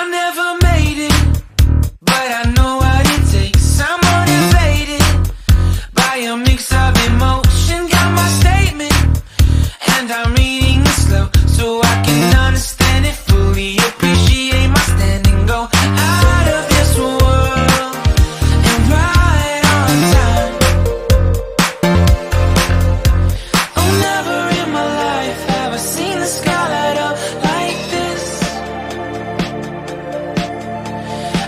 I never made it, but I know what it takes. I'm motivated by a mix of emotion. Got my statement, and I'm reading it slow so I can understand it fully. Appreciate my standing, go out of this world and right on time. Oh, never in my life have I seen the sky light up like this.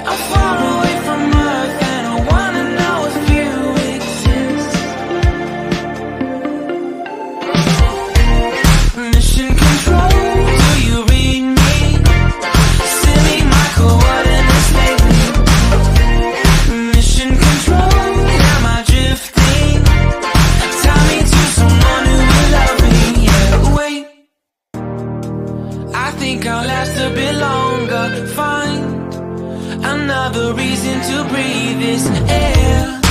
I'm far away from Earth and I wanna know if you exist. Mission control, do you read me? Send me my coordinates lately. Mission control, am I drifting? Tie me to someone who will love me. Yeah, wait, I think I'll last a bit longer. Find another reason to breathe this air.